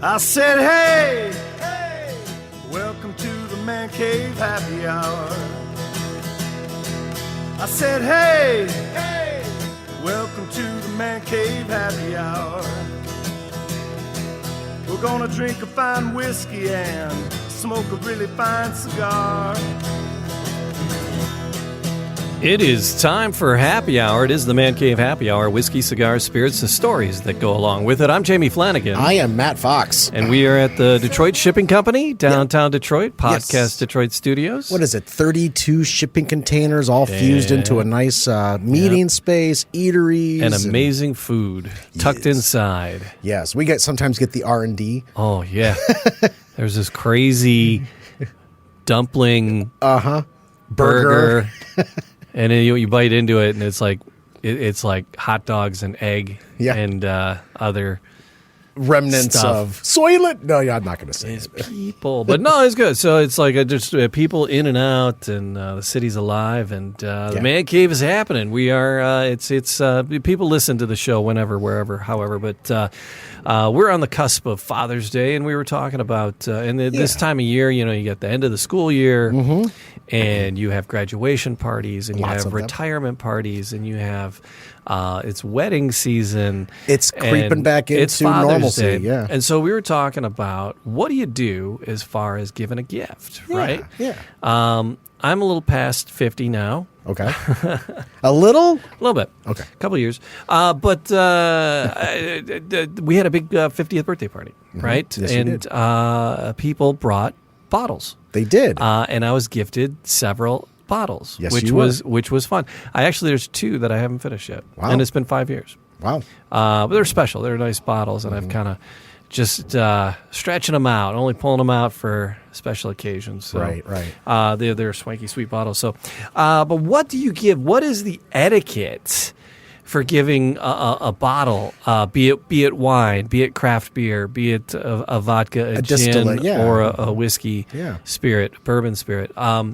I said, hey, hey, welcome to the Man Cave Happy Hour. I said, hey, hey, welcome to the Man Cave Happy Hour. We're gonna drink a fine whiskey and smoke a really fine cigar. It is time for Happy Hour. It is the Man Cave Happy Hour. Whiskey, cigars, spirits, the stories that go along with it. I'm Jamie Flanagan. I am Matt Fox. And we are at the Detroit Shipping Company, downtown Detroit, Podcast Detroit Studios. What is it, 32 shipping containers all fused into a nice meeting space, eateries. And amazing food tucked inside. Yes, we sometimes get the R&D. Oh, yeah. There's this crazy dumpling burger. And then you bite into it, and it's like hot dogs and egg and other remnants stuff. of Soylent. No, I'm not going to say it's people, but no, it's good. So it's like just people in and out, and the city's alive, and the Man Cave is happening. We are. It's people listen to the show whenever, wherever, however, but. We're on the cusp of Father's Day, and we were talking about this time of year, you get the end of the school year, and you have graduation parties, and you have retirement parties, and you have it's wedding season. It's creeping back into normalcy, yeah. And so we were talking about what do you do as far as giving a gift, right? Yeah. I'm a little past 50 now. Okay. A little? A little bit. Okay. A couple of years. But we had a big 50th birthday party, right? Yes, and you did. People brought bottles. They did. And I was gifted several bottles, yes, which was fun. There's 2 that I haven't finished yet. Wow. And it's been 5 years. Wow. But they're special. They're nice bottles, and I've kind of just stretching them out, only pulling them out for special occasions. So, right. They're swanky, sweet bottles. So, but what do you give? What is the etiquette for giving a bottle? Be it wine, be it craft beer, be it a vodka, a gin, or a whiskey spirit, bourbon spirit. What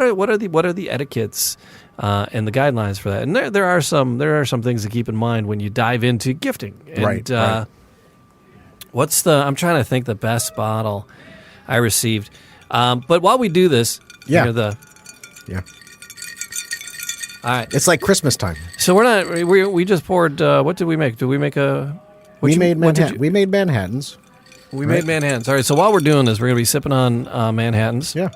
are the etiquettes? And the guidelines for that, and there are some things to keep in mind when you dive into gifting. And, right. I'm trying to think the best bottle I received. But while we do this, Yeah. All right. It's like Christmas time. So we just poured. What did we make? Did we make a? We made Manhattans. We made Manhattans. We made Manhattans. All right. So while we're doing this, we're going to be sipping on Manhattans. Yeah.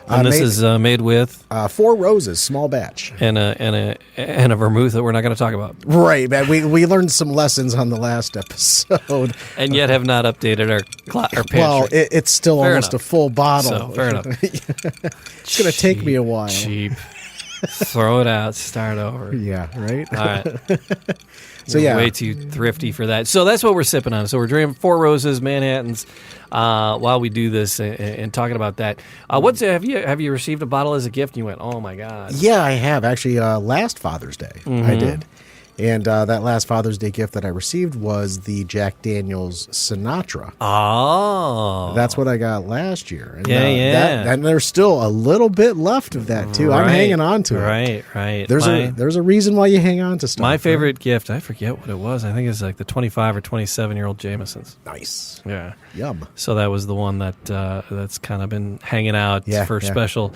And this is made with 4 roses, small batch, and a vermouth that we're not going to talk about. Right, man. We learned some lessons on the last episode, and yet have not updated our pantry. Well, it's still almost a full bottle. So fair enough. It's going to take me a while. Cheap. Throw it out. Start over. Yeah. Right. All right. So we're way too thrifty for that. So that's what we're sipping on. So we're drinking 4 roses, Manhattans, while we do this and talking about that. Have you received a bottle as a gift? And you went, oh my God. Yeah, I have actually. Last Father's Day, I did, and that last Father's Day gift that I received was the Jack Daniel's Sinatra. Oh, that's what I got last year. And, yeah. And there's still a little bit left of that too. I'm hanging on to it. Right. There's a reason why you hang on to stuff. My favorite gift, I forget what it was. I think it's like the 25 or 27-year-old Jameson's. Nice. Yeah. Yum. So that was the one that's kind of been hanging out for special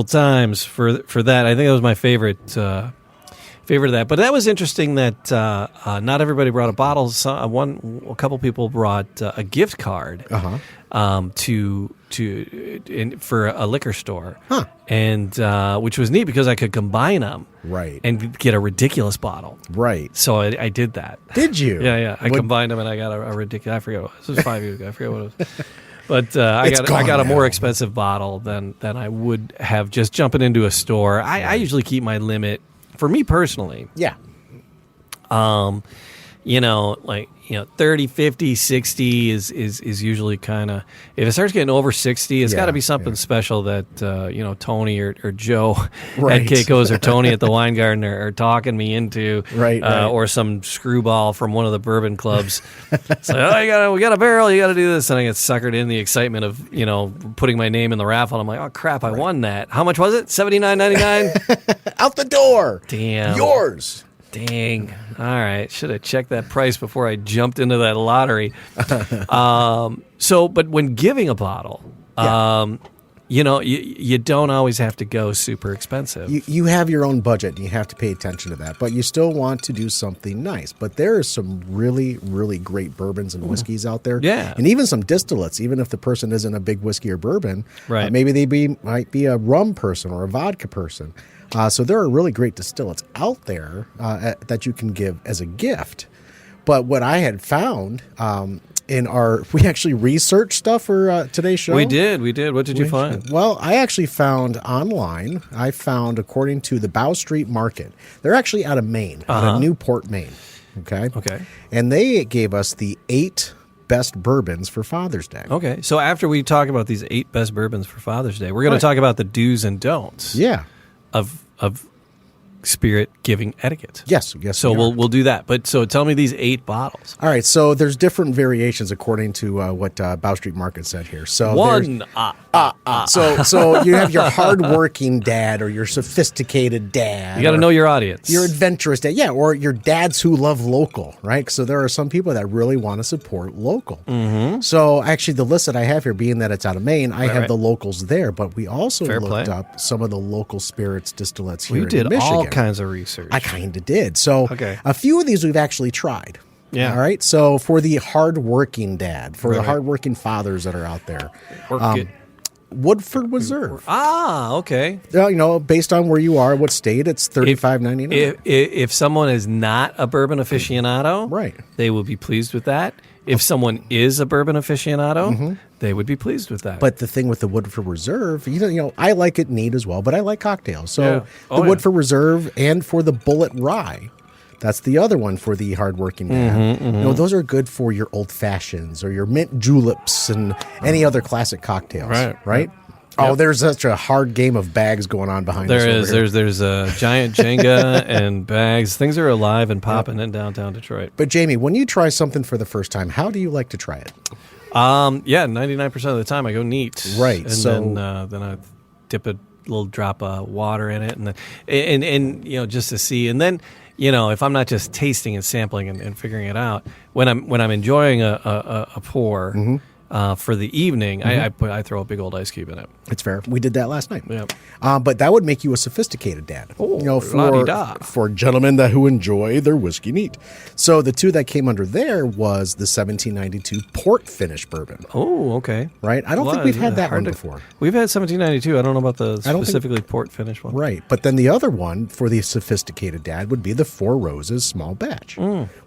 times for that. I think that was my favorite of that. But that was interesting that not everybody brought a bottle. A couple people brought a gift card for a liquor store, and which was neat because I could combine them, right, and get a ridiculous bottle, right. So I did that. Did you? Yeah. I combined them and I got a ridiculous. I forget what it was. This was 5 years ago. I forget what it was. But I got a more expensive bottle than I would have just jumping into a store. I usually keep my limit. For me personally, 30, 50, 60 is usually kind of, if it starts getting over 60, it's got to be something special that, Tony or Joe at Keiko's or Tony at the Wine Garden are talking me into, right. Or some screwball from one of the bourbon clubs. It's like, we got a barrel, you got to do this. And I get suckered in the excitement of, putting my name in the raffle. And I'm like, oh crap, I won that. How much was it? $79.99? Out the door. Damn. Yours. Dang. All right. Should have checked that price before I jumped into that lottery. But when giving a bottle, you don't always have to go super expensive. You have your own budget, and you have to pay attention to that. But you still want to do something nice. But there are some really, really great bourbons and whiskeys out there. Yeah. And even some distillates, even if the person isn't a big whiskey or bourbon. Right. Maybe they might be a rum person or a vodka person. So there are really great distillates out there that you can give as a gift. But what I had found we actually researched stuff for today's show. We did. What did you find? Well, I actually found online, according to the Bow Street Market, they're actually out of Maine, out of Newport, Maine. Okay. And they gave us the 8 best bourbons for Father's Day. Okay. So after we talk about these 8 best bourbons for Father's Day, we're going to talk about the do's and don'ts. Yeah. Of spirit giving etiquette. Yes. So we'll do that. But so tell me these 8 bottles. All right. So there's different variations according to what Bow Street Market said here. So So you have your hardworking dad or your sophisticated dad. You got to know your audience. Your adventurous dad, or your dads who love local, right? So there are some people that really want to support local. Mm-hmm. So actually, the list that I have here, being that it's out of Maine, I have the locals there. But we also looked up some of the local spirits distillates here in Michigan. We did all kinds of research. I kind of did. So a few of these we've actually tried. Yeah. All right. So for the hardworking dad, for the hardworking fathers that are out there, Woodford Reserve. Okay. Based on where you are, what state, it's $35.99. If someone is not a bourbon aficionado, right, they will be pleased with that. If someone is a bourbon aficionado, they would be pleased with that. But the thing with the Woodford Reserve, I like it neat as well, but I like cocktails. So the Woodford Reserve and for the Bullet Rye, that's the other one for the hardworking man. Those are good for your old fashions or your mint juleps and any other classic cocktails. Right? Oh, there's such a hard game of bags going on behind us. There's a giant Jenga and bags. Things are alive and popping in downtown Detroit. But Jamie, when you try something for the first time, how do you like to try it? 99% of the time I go neat. Right. And then I dip a little drop of water in it, and just to see. And then if I'm not just tasting and sampling and figuring it out, when I'm enjoying a pour. For the evening, I throw a big old ice cube in it. It's fair. We did that last night. Yeah. But that would make you a sophisticated dad. La-di-da. For gentlemen who enjoy their whiskey neat. So the 2 that came under there was the 1792 port finish bourbon. Oh, okay. Right? I don't think we've had that one before. We've had 1792. I don't know about the specifically port finish one. Right. But then the other one for the sophisticated dad would be the Four Roses small batch,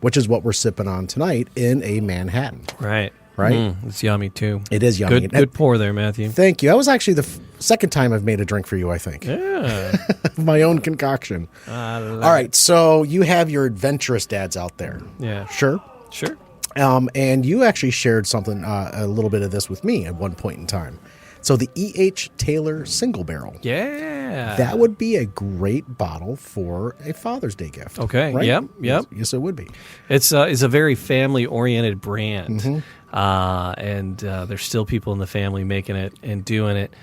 which is what we're sipping on tonight in a Manhattan. Right. It's yummy too. It is yummy. Good pour there, Matthew. Thank you. That was actually the second time I've made a drink for you, I think. Yeah. My own concoction. All right. So you have your adventurous dads out there. Yeah. Sure. And you actually shared something, a little bit of this with me at one point in time. So the E.H. Taylor single barrel. Yeah. That would be a great bottle for a Father's Day gift. Okay. Right? Yep. Yes, it would be. It's a very family-oriented brand. And there's still people in the family making it and doing it.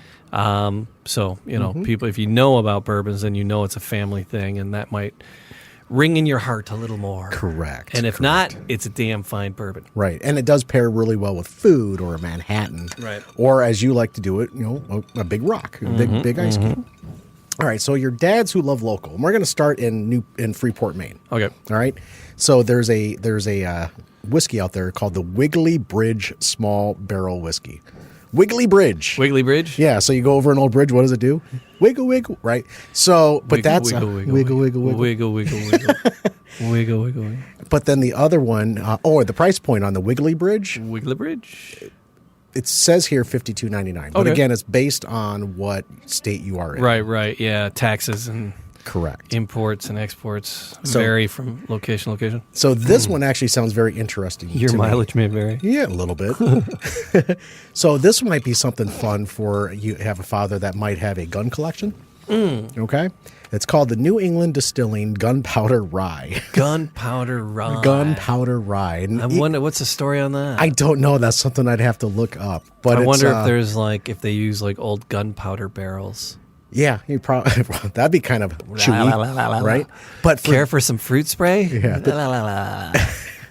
So, people, if you know about bourbons, then you know it's a family thing, and that might ring in your heart a little more. Correct. And if not, it's a damn fine bourbon. Right. And it does pair really well with food or a Manhattan. Right. Or as you like to do it, a big rock, a big ice cube. All right. So your dads who love local. And we're going to start in Freeport, Maine. Okay. All right. So there's a whiskey out there called the Wiggly Bridge Small Barrel Whiskey. Wiggly Bridge. Wiggly Bridge? Yeah, so you go over an old bridge, what does it do? Wiggle, wiggle, right? So, but wiggle, that's wiggle, wiggle, wiggle, wiggle. Wiggle, wiggle, wiggle. Wiggle, wiggle, wiggle. But then the other one, the price point on the Wiggly Bridge. Wiggly Bridge. It says here $52.99. But again, it's based on what state you are in. Right. Yeah, taxes and correct imports and exports vary from location to location. So this one actually sounds very interesting. Your mileage may vary. Yeah, a little bit. So this might be something fun for you have a father that might have a gun collection. Okay. It's called the New England Distilling Gunpowder Rye. Gunpowder Rye. Gunpowder Rye. And I wonder what's the story on that. I don't know. That's something I'd have to look up. But I wonder if there's if they use old gunpowder barrels. Yeah, you probably that'd be kind of chewy, right? But Care for some fruit spray? Yeah.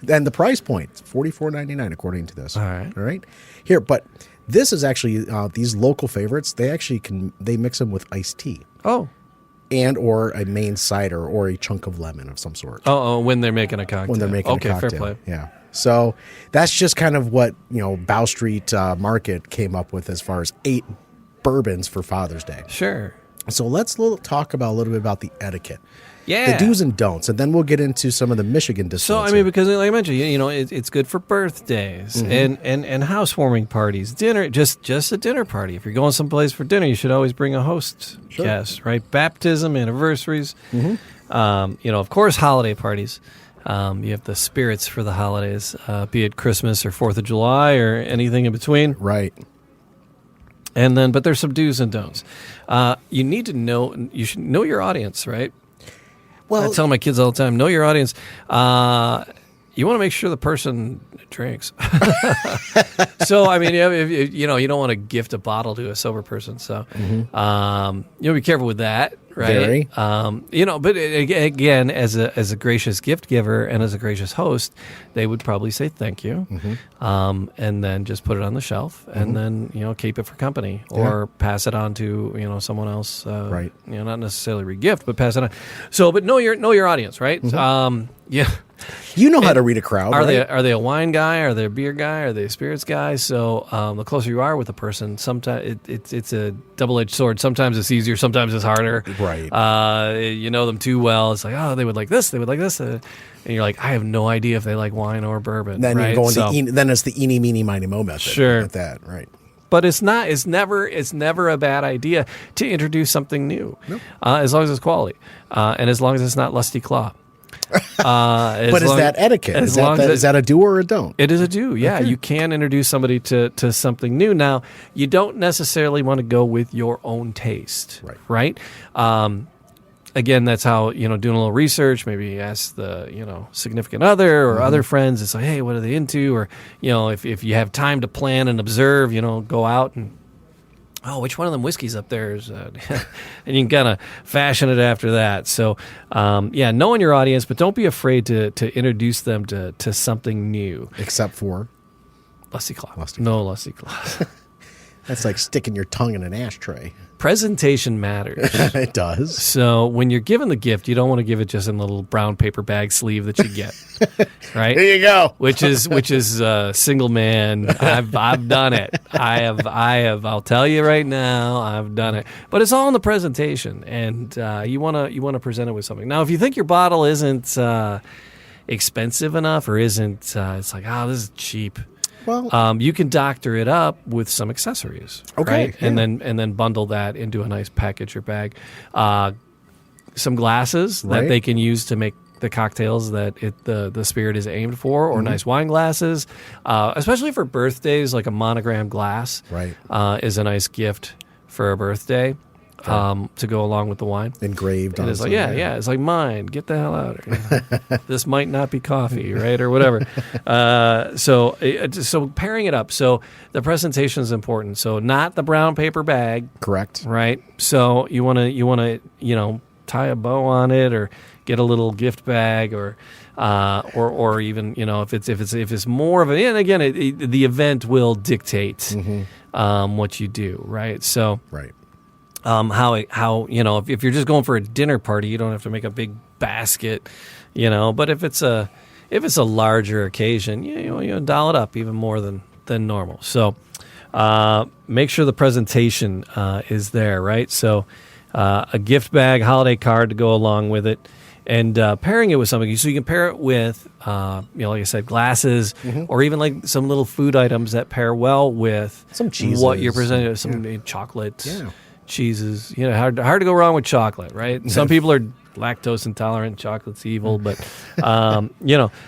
And the price point, $44.99 according to this. All right. Here, but this is actually these local favorites. They actually they mix them with iced tea. Oh. And or a main cider or a chunk of lemon of some sort. Oh, when they're making a cocktail. When they're making a cocktail. Fair play. Yeah. So that's just kind of what, Bow Street Market came up with as far as 8 bourbons for Father's Day. Sure. So let's talk about a little bit about the etiquette. Yeah. The do's and don'ts, and then we'll get into some of the Michigan distilleries. So, because like I mentioned, it's good for birthdays and housewarming parties, dinner, just a dinner party. If you're going someplace for dinner, you should always bring a host guest, right? Baptism, anniversaries, of course, holiday parties. You have the spirits for the holidays, be it Christmas or 4th of July or anything in between. Right. And then, but there's some do's and don'ts. You should know your audience, right? Well, I tell my kids all the time, know your audience. You want to make sure the person drinks. So, if, you don't want to gift a bottle to a sober person. So, be careful with that, right? Very. But again, as a gracious gift giver and as a gracious host, they would probably say thank you, and then just put it on the shelf, and then keep it for company or pass it on to someone else. Right. Not necessarily re-gift, but pass it on. So, but know your audience, right? Yeah. You know how to read a crowd. Are right? they a wine guy? Are they a beer guy? Are they a spirits guy? So the closer you are with a person, sometimes it's a double-edged sword. Sometimes it's easier. Sometimes it's harder. Right. You know them too well. It's like, oh, they would like this. They would like this. And you're like, I have no idea if they like wine or bourbon. Then right? you're going then it's the eeny, meeny, miny, mo method. Sure. At that, right. But it's never a bad idea to introduce something new, as long as it's quality, and as long as it's not Lusty Claw. But is that etiquette? Is that a do or a don't? It is a do, yeah. Okay. You can introduce somebody to something new. Now, you don't necessarily want to go with your own taste, right? Again, that's how, doing a little research, maybe ask the, significant other or other friends. It's like, hey, what are they into? Or, if you have time to plan and observe, go out and, which one of them whiskeys up there is, and you can kind of fashion it after that. So, knowing your audience, but don't be afraid to introduce them to something new. Except for? Lusty Claw. No Lusty Claw. That's like sticking your tongue in an ashtray. Presentation matters. It does. So when you're giving the gift, you don't want to give it just in the little brown paper bag sleeve that you get, right? Here you go. Which is single man. I've done it. I have. I'll tell you right now, I've done it. But it's all in the presentation, and you want to present it with something. Now, if you think your bottle isn't expensive enough or isn't, it's like, this is cheap. Well, you can doctor it up with some accessories, right? Yeah. And then bundle that into a nice package or bag. Some glasses that they can use to make the cocktails that the spirit is aimed for, or nice wine glasses, especially for birthdays. Like a monogram glass, is a nice gift for a birthday. To go along with the wine. Engraved on it. It's like, it's like mine. Get the hell out of here. This might not be coffee, right? Or whatever. So pairing it up. So the presentation is important. So not the brown paper bag. Correct. Right? So you want to tie a bow on it or get a little gift bag or even, if it's more of and again, the event will dictate what you do, right? So right. How if you're just going for a dinner party, you don't have to make a big basket, But if it's a larger occasion, you dial it up even more than normal. So make sure the presentation is there, right? So a gift bag, holiday card to go along with it, and pairing it with something. So you can pair it with, like I said, glasses, or even like some little food items that pair well with some cheeses, what you're presenting. Some chocolates. Yeah. Cheeses, hard to go wrong with chocolate, right? Some people are lactose intolerant, chocolate's evil, but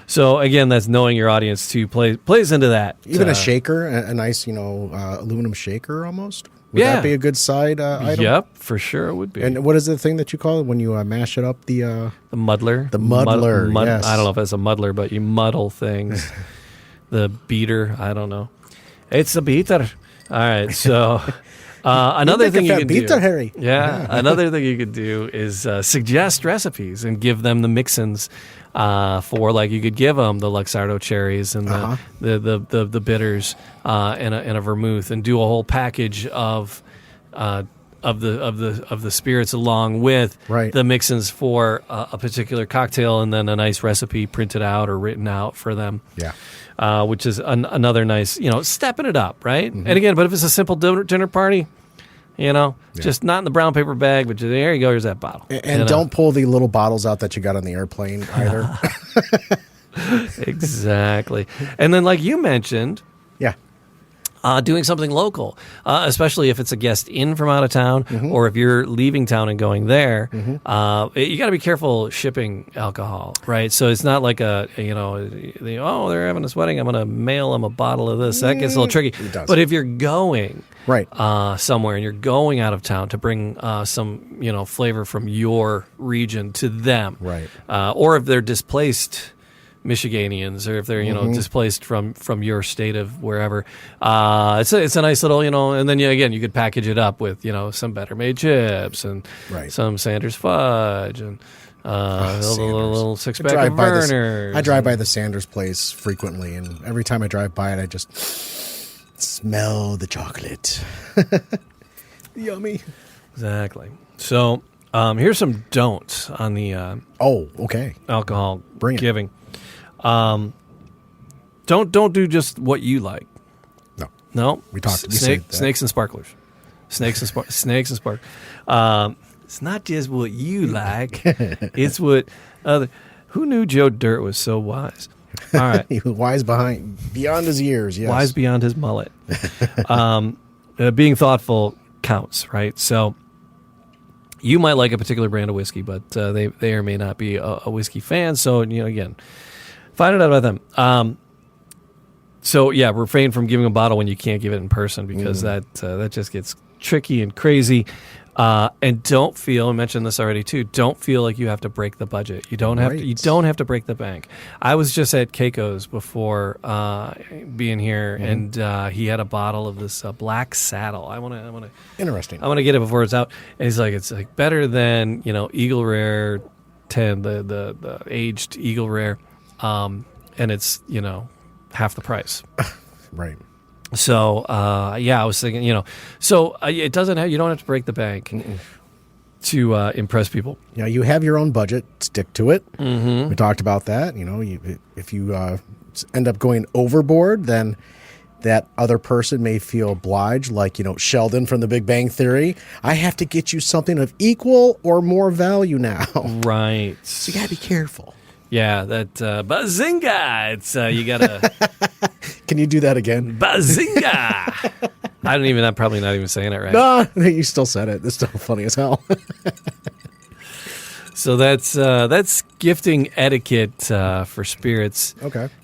So again, that's knowing your audience too plays into that. Even a shaker, a nice, aluminum shaker almost. Would that be a good side item? Yep, for sure it would be. And what is the thing that you call it when you mash it up? The muddler. The muddler. Yes. I don't know if it's a muddler, but you muddle things. The beater. I don't know. It's a beater. All right, so. Another thing you can do, Harry. yeah, another thing you could do is suggest recipes and give them the mix-ins for, like, you could give them the Luxardo cherries and the bitters and a vermouth, and do a whole package of the spirits along with the mix-ins for a particular cocktail, and then a nice recipe printed out or written out for them. Yeah, which is another nice, stepping it up, right? Mm-hmm. And again, but if it's a simple dinner party, just not in the brown paper bag, but there you go, here's that bottle. And don't pull the little bottles out that you got on the airplane either. Exactly. And then, like you mentioned, doing something local, especially if it's a guest in from out of town, or if you're leaving town and going there, you got to be careful shipping alcohol, right? So it's not like they're having this wedding, I'm going to mail them a bottle of this. That gets a little tricky. But if you're going somewhere and you're going out of town to bring some flavor from your region to them, or if they're displaced Michiganians, or if they're displaced from your state of wherever, it's a nice little and then you could package it up with some Better Made chips and some Sanders fudge and a little 6-pack of Vernors. I drive by the Sanders place frequently, and every time I drive by it, I just smell the chocolate. Yummy. Exactly. So here's some don'ts on the alcohol giving. Don't do just what you like. No. We snakes and sparklers. Snakes and sparklers. It's not just what you like. It's what other. Who knew Joe Dirt was so wise? All right, he was wise beyond his years. Yes, wise beyond his mullet. Being thoughtful counts, right? So you might like a particular brand of whiskey, but they or may not be a whiskey fan. So again. Find it out about them. Refrain from giving a bottle when you can't give it in person, because that just gets tricky and crazy. And don't feel, I mentioned this already too, don't feel like you have to break the budget. You don't have to. You don't have to break the bank. I was just at Keiko's before being here, and he had a bottle of this Black Saddle. I want to. Interesting. I want to get it before it's out. And he's like, it's like better than Eagle Rare 10, the aged Eagle Rare. And it's, half the price. Right. So, I was thinking, it doesn't have, you don't have to break the bank to impress people. You have your own budget, stick to it. Mm-hmm. We talked about that. If you end up going overboard, then that other person may feel obliged, like, Sheldon from The Big Bang Theory. I have to get you something of equal or more value now. Right. So you got to be careful. Yeah, that bazinga! It's you gotta. Can you do that again? Bazinga! I'm probably not even saying it right. No, you still said it. It's still funny as hell. So that's gifting etiquette for spirits,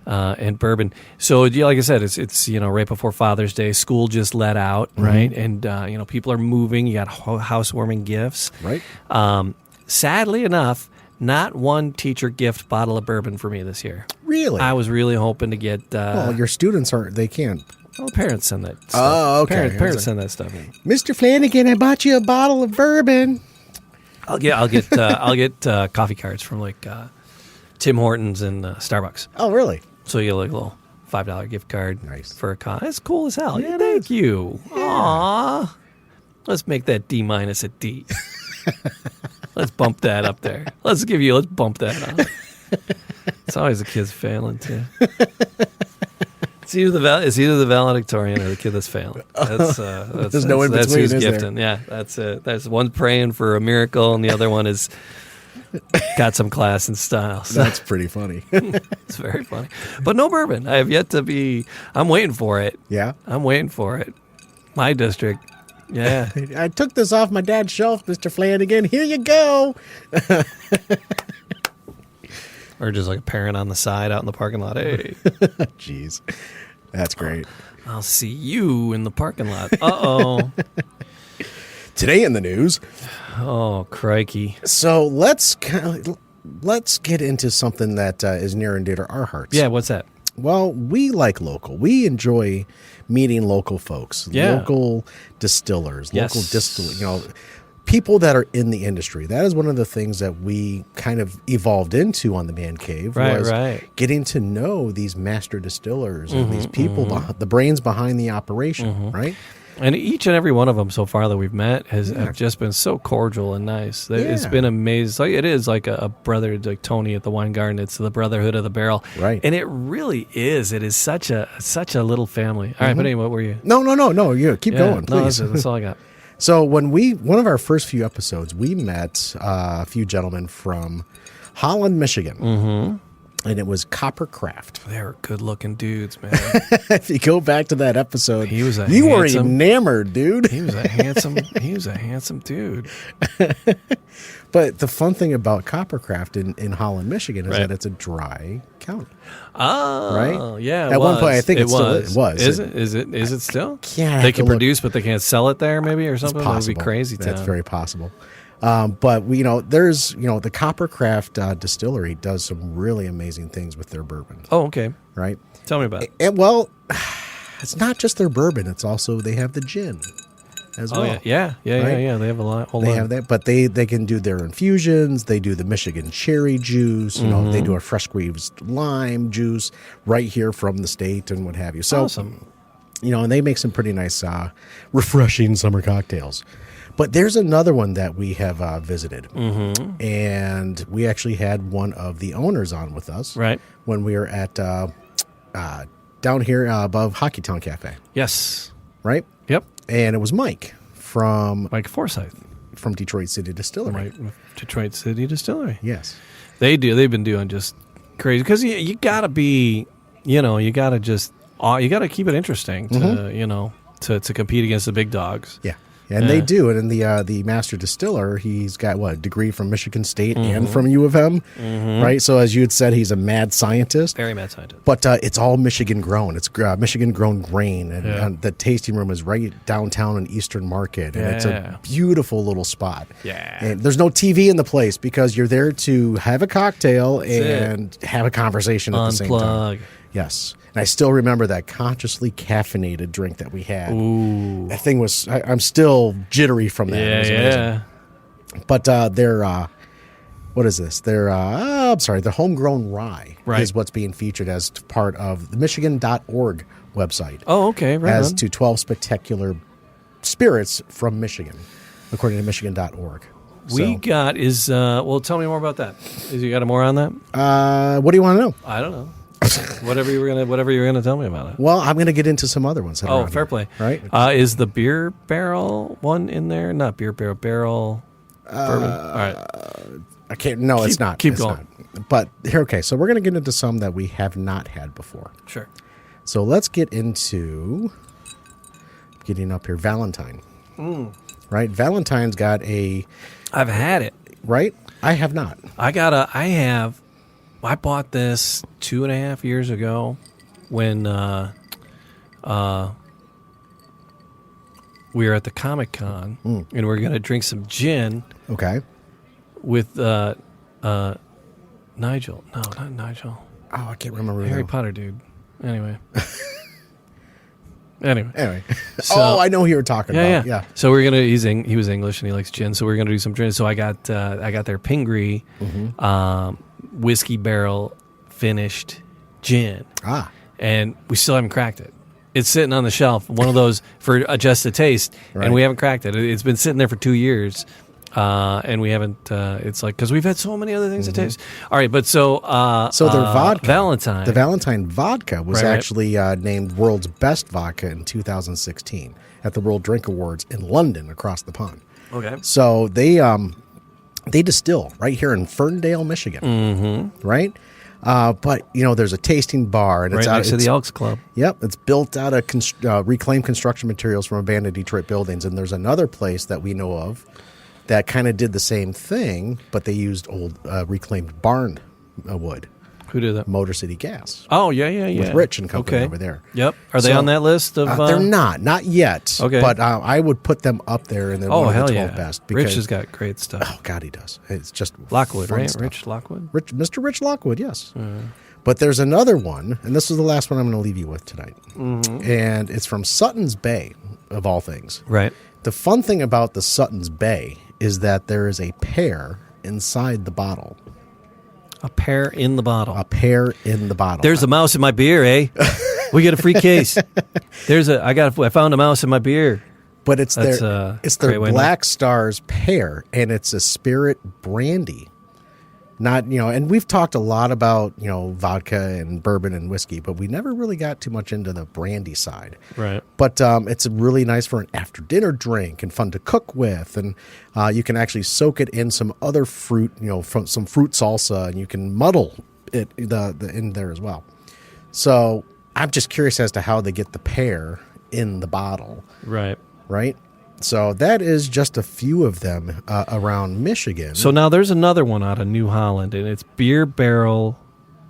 and bourbon. So like I said, it's right before Father's Day. School just let out, right, and people are moving. You got housewarming gifts, right? Sadly enough. Not one teacher gift bottle of bourbon for me this year. Really? I was really hoping to get... well, your students they can't. Well, parents send that stuff. Oh, okay. Parents send that stuff in. Mr. Flanagan, I bought you a bottle of bourbon. I'll get coffee cards from like Tim Hortons and Starbucks. Oh, really? So you get like a little $5 gift card for a con. It's cool as hell. Yeah, thank you. Yeah. Aw. Let's make that D- a D. Let's bump that up there. Let's bump that up. It's always the kid's failing too. It's either the valedictorian or the kid that's failing. There's no in between. That's who's gifting. There? Yeah, that's it. There's one praying for a miracle, and the other one is got some class and style. So. That's pretty funny. It's very funny, but no bourbon. I have yet to be. I'm waiting for it. Yeah, I'm waiting for it. My district. Yeah. I took this off my dad's shelf, Mr. Flanagan. Here you go. Or just like a parent on the side out in the parking lot. Hey. Jeez. That's great. I'll see you in the parking lot. Uh-oh. Today in the news. Oh, crikey. So let's get into something that is near and dear to our hearts. Yeah, what's that? Well, we like local. We enjoy meeting local folks, local distillers, local people that are in the industry. That is one of the things that we kind of evolved into on the Man Cave, was getting to know these master distillers and these people, the brains behind the operation, right? And each and every one of them so far that we've met have just been so cordial and nice. It's been amazing. It is like a brother, like Tony at the Wine Garden. It's the brotherhood of the barrel, right? And it really is. It is such a little family. All right, but anyway, what were you? No. You keep going, please. No, that's all I got. So one of our first few episodes, we met a few gentlemen from Holland, Michigan. And it was Coppercraft. They were good-looking dudes, man. If you go back to that episode, you were enamored, dude. He was a handsome dude. But the fun thing about Coppercraft in Holland, Michigan, is that it's a dry county. Oh, right? Yeah. At one point, I think it was. Is it still? Yeah, they can produce, but they can't sell it there, maybe, or something. That would be crazy. That's very possible. But there's the Coppercraft distillery does some really amazing things with their bourbon. Oh, okay. Right. Tell me about it. Well, it's not just their bourbon; it's also they have the gin as well. Yeah. They have a lot. They have that, but they can do their infusions. They do the Michigan cherry juice. They do a fresh squeezed lime juice right here from the state and what have you. So, awesome. And they make some pretty nice, refreshing summer cocktails. But there's another one that we have visited, and we actually had one of the owners on with us when we were at down here above Hockeytown Cafe. Yes. Right? Yep. And it was Mike Forsyth from Detroit City Distillery. Detroit City Distillery. Yes. They've been doing just crazy, because you got to be, you got to keep it interesting to compete against the big dogs. Yeah. And they do. And the master distiller, he's got a degree from Michigan State and from U of M, right? So as you had said, he's a mad scientist. Very mad scientist. But it's all Michigan grown. It's Michigan grown grain. And the tasting room is right downtown in Eastern Market. And it's a beautiful little spot. Yeah. And there's no TV in the place because you're there to have a cocktail and have a conversation at the same time. Yes. And I still remember that consciously caffeinated drink that we had. Ooh. That thing was, I'm still jittery from that. Yeah. But what is this? The homegrown rye is what's being featured as part of the Michigan.org website. Oh, okay. Right. As to 12 spectacular spirits from Michigan, according to Michigan.org. We got tell me more about that. You got more on that? What do you want to know? I don't know. whatever you were gonna tell me about it. Well, I'm gonna get into some other ones. Fair play. Right? Is the beer barrel one in there? Not beer barrel bourbon. All right. I can't. No, it's not. Keep going. Not. But here, okay. So we're gonna get into some that we have not had before. Sure. So let's get into getting up here. Valentine. Right. Valentine's got a. I've had it. Right. I have not. I bought this 2.5 years ago when we were at the Comic-Con and we were going to drink some gin. Okay. With Nigel. No, not Nigel. Oh, I can't remember. Harry Potter dude. Anyway. So, I know who you're talking about. Yeah. So we're gonna. He was English and he likes gin. So we're gonna do some gin. So I got their Pingree, whiskey barrel finished gin. And we still haven't cracked it. It's sitting on the shelf. One of those for just a taste, and we haven't cracked it. It's been sitting there for 2 years. And we haven't. It's like because we've had so many other things to taste. All right, but so their vodka, Valentine, the Valentine vodka was actually named world's best vodka in 2016 at the World Drink Awards in London, across the pond. Okay, so they distill right here in Ferndale, Michigan, right? But there's a tasting bar, and right it's next to the Elks Club. Yep, it's built out of reclaimed construction materials from abandoned Detroit buildings, and there's another place that we know of that kind of did the same thing, but they used old reclaimed barn wood. Who did that? Motor City Gas. Oh, yeah. With Rich and company over there. Yep. Are they on that list of? They're not yet. Okay. But I would put them up there in the one of the 12 best. Because, Rich has got great stuff. Oh God, he does. It's just Lockwood, right? Stuff. Rich Lockwood. Mr. Rich Lockwood, yes. But there's another one, and this is the last one I'm going to leave you with tonight. And it's from Sutton's Bay, of all things. Right. The fun thing about the Sutton's Bay is that there is a pear inside the bottle. A pear in the bottle. A pear in the bottle. There's a mouse in my beer, eh? We get a free case. I found a mouse in my beer. But it's That's their Black Star's pear, and it's a spirit brandy. Not, and we've talked a lot about, vodka and bourbon and whiskey, but we never really got too much into the brandy side. Right. But it's really nice for an after-dinner drink and fun to cook with. And you can actually soak it in some other fruit, from some fruit salsa, and you can muddle it in there as well. So I'm just curious as to how they get the pear in the bottle. Right. Right? So that is just a few of them around Michigan. So now there's another one out of New Holland, and it's beer barrel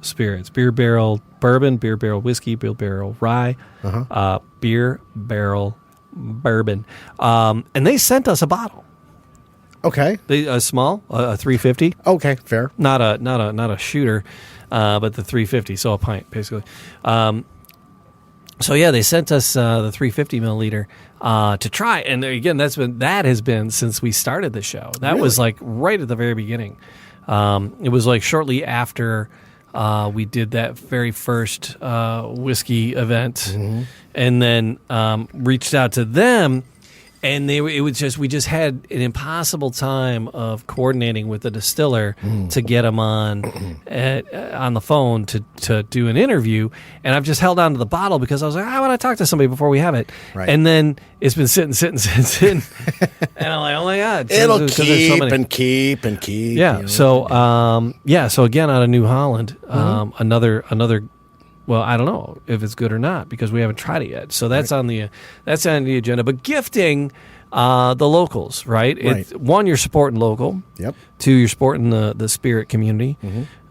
spirits, beer barrel bourbon, beer barrel whiskey, beer barrel rye, beer barrel bourbon. And they sent us a bottle. Okay. A small, a 350. Okay, fair. Not a shooter, but the 350, so a pint basically. So yeah, they sent us the 350 milliliter to try, and again, that has been since we started the show. That Really? was like right at the very beginning. It was like shortly after we did that very first whiskey event, and then reached out to them. And we just had an impossible time of coordinating with the distiller to get them on the phone to do an interview. And I've just held on to the bottle because I was like, I want to talk to somebody before we have it. Right. And then it's been sitting. And I'm like, oh my God. It'll keep so and keep and keep. Yeah. So again, out of New Holland, another. Well, I don't know if it's good or not because we haven't tried it yet. So that's on the agenda. But gifting the locals, right? One, you're supporting local. Yep. Two, you're supporting the spirit community.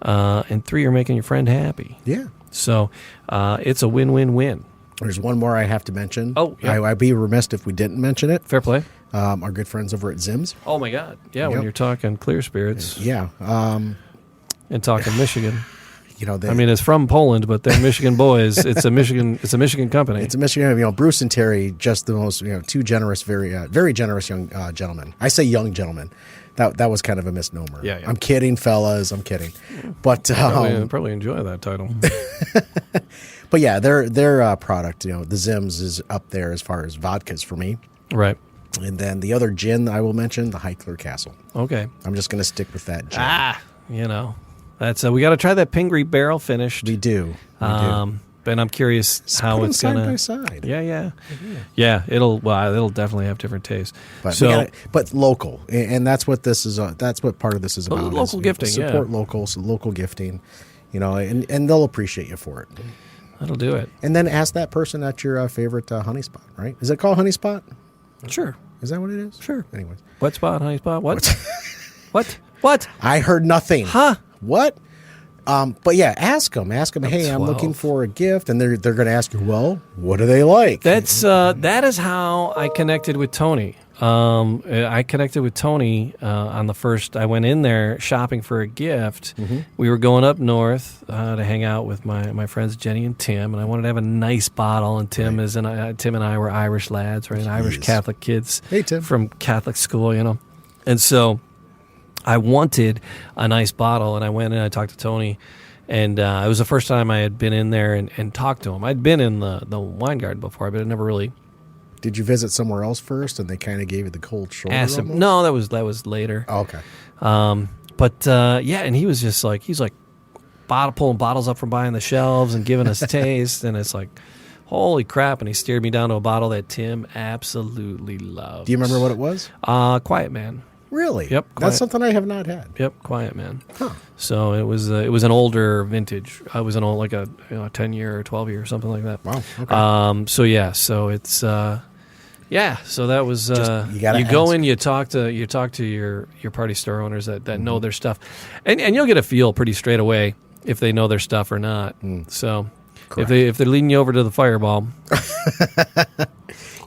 And three, you're making your friend happy. Yeah. So it's a win-win-win. There's one more I have to mention. Oh, yeah. I'd be remiss if we didn't mention it. Fair play. Our good friends over at Zim's. Oh my God! Yeah, when Yep. you're talking clear spirits, Yeah. and talking Michigan. They, I mean, it's from Poland, but they're Michigan boys. It's a Michigan company. It's a Michigan. Bruce and Terry, just the most, two generous, very generous young gentlemen. I say young gentlemen. That was kind of a misnomer. Yeah. I'm kidding, fellas. I'm kidding. But probably enjoy that title. but yeah, their product, the Zim's is up there as far as vodkas for me. Right. And then the other gin I will mention, the Heikler Castle. Okay. I'm just going to stick with that gin. That's we got to try that Pingree barrel finished. We do. And I'm curious how it's gonna side by side. Yeah. It'll definitely have different tastes. But local, and that's what this is. That's what part of this is about. Local gifting, support locals, local gifting. And they'll appreciate you for it. That'll do it. And then ask that person at your favorite honey spot. Right? Is it called Honey Spot? Sure. Is that what it is? Sure. Anyways, What spot? Honey spot? What? What? I heard nothing. Huh? What? But yeah, ask them. Hey, I'm looking for a gift, and they're going to ask you, well, what do they like? That is how I connected with Tony. I connected with Tony on the first. I went in there shopping for a gift. We were going up north to hang out with my friends Jenny and Tim, and I wanted to have a nice bottle. And Tim Tim and I were Irish lads, right? Irish Catholic kids. Hey, Tim. From Catholic school, and so I wanted a nice bottle, and I went in and I talked to Tony, and it was the first time I had been in there and talked to him. I'd been in the wine garden before, but I never really. Did you visit somewhere else first, and they kind of gave you the cold shoulder? Asked him. No, that was later. Oh, okay. And he was just like pulling bottles up from behind the shelves and giving us taste, and it's like, holy crap! And he steered me down to a bottle that Tim absolutely loved. Do you remember what it was? Quiet Man. Really? Yep. That's something I have not had. Yep, Quiet Man. Huh. So it was an older vintage. It was an old, like a 10-year or 12-year or something like that. Wow. Okay. So it's so that was you go in, you talk to your party store owners that know their stuff, and you'll get a feel pretty straight away if they know their stuff or not. So Correct. if they're leading you over to the Fireball,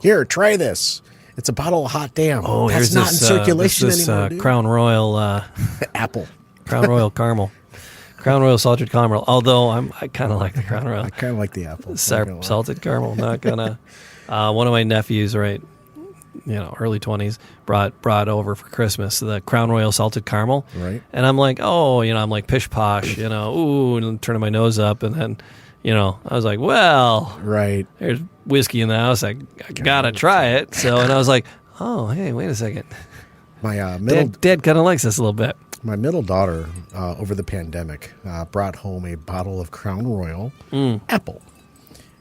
here, try this. It's a bottle of Hot Damn. Oh, that's not in circulation this anymore. Dude. Crown Royal Apple. Crown Royal Caramel. Crown Royal salted caramel. Although I kind of like the Crown Royal. I kind of like the apple. Salted caramel. Not gonna. One of my nephews, right, early 20s, brought over for Christmas the Crown Royal salted caramel. Right. And I'm like, I'm like pish posh, ooh, and turning my nose up, and then, I was like, well, right. There's whiskey in the house. I gotta try it. So, and I was like, oh, hey, wait a second. My Dad kind of likes this a little bit. My middle daughter, over the pandemic, brought home a bottle of Crown Royal apple.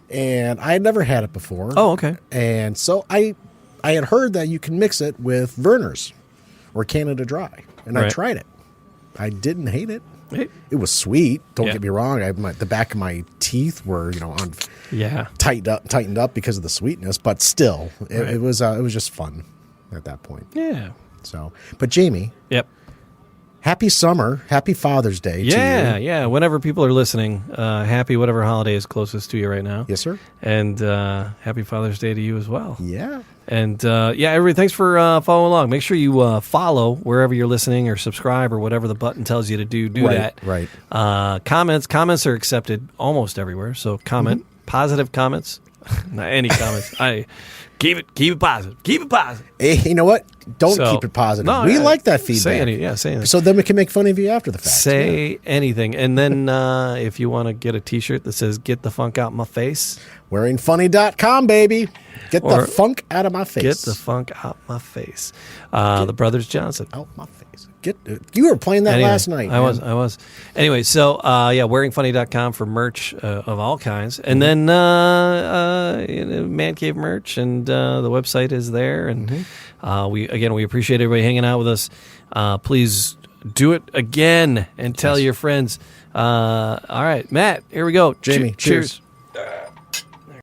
And I had never had it before. Oh, okay. And so I had heard that you can mix it with Verner's or Canada Dry. And I tried it. I didn't hate it. It was sweet. Don't get me wrong. The back of my teeth were, tightened up because of the sweetness. But still, it was just fun at that point. Yeah. So, but Jamie. Yep. Happy summer. Happy Father's Day to you. Yeah. Whenever people are listening, happy whatever holiday is closest to you right now. Yes, sir. And happy Father's Day to you as well. Yeah. And everybody, thanks for following along. Make sure you follow wherever you're listening or subscribe or whatever the button tells you to do that. Right. Comments are accepted almost everywhere. So comment, positive comments, not any comments. Keep it positive. Keep it positive. Hey, you know what? Don't keep it positive. No, we like that feedback. Say anything. So then we can make fun of you after the fact. Say anything. And then if you want to get a T-shirt that says, "Get the funk out my face." Wearingfunny.com, baby. Get the funk out of my face. Get the funk out my face. The Brothers Johnson. Out my face. You were playing that last night. I was. Anyway, so wearingfunny.com for merch of all kinds. And then Man Cave merch, and the website is there. And we appreciate everybody hanging out with us. Please do it again and tell your friends. All right, Matt, here we go. Jamie, cheers.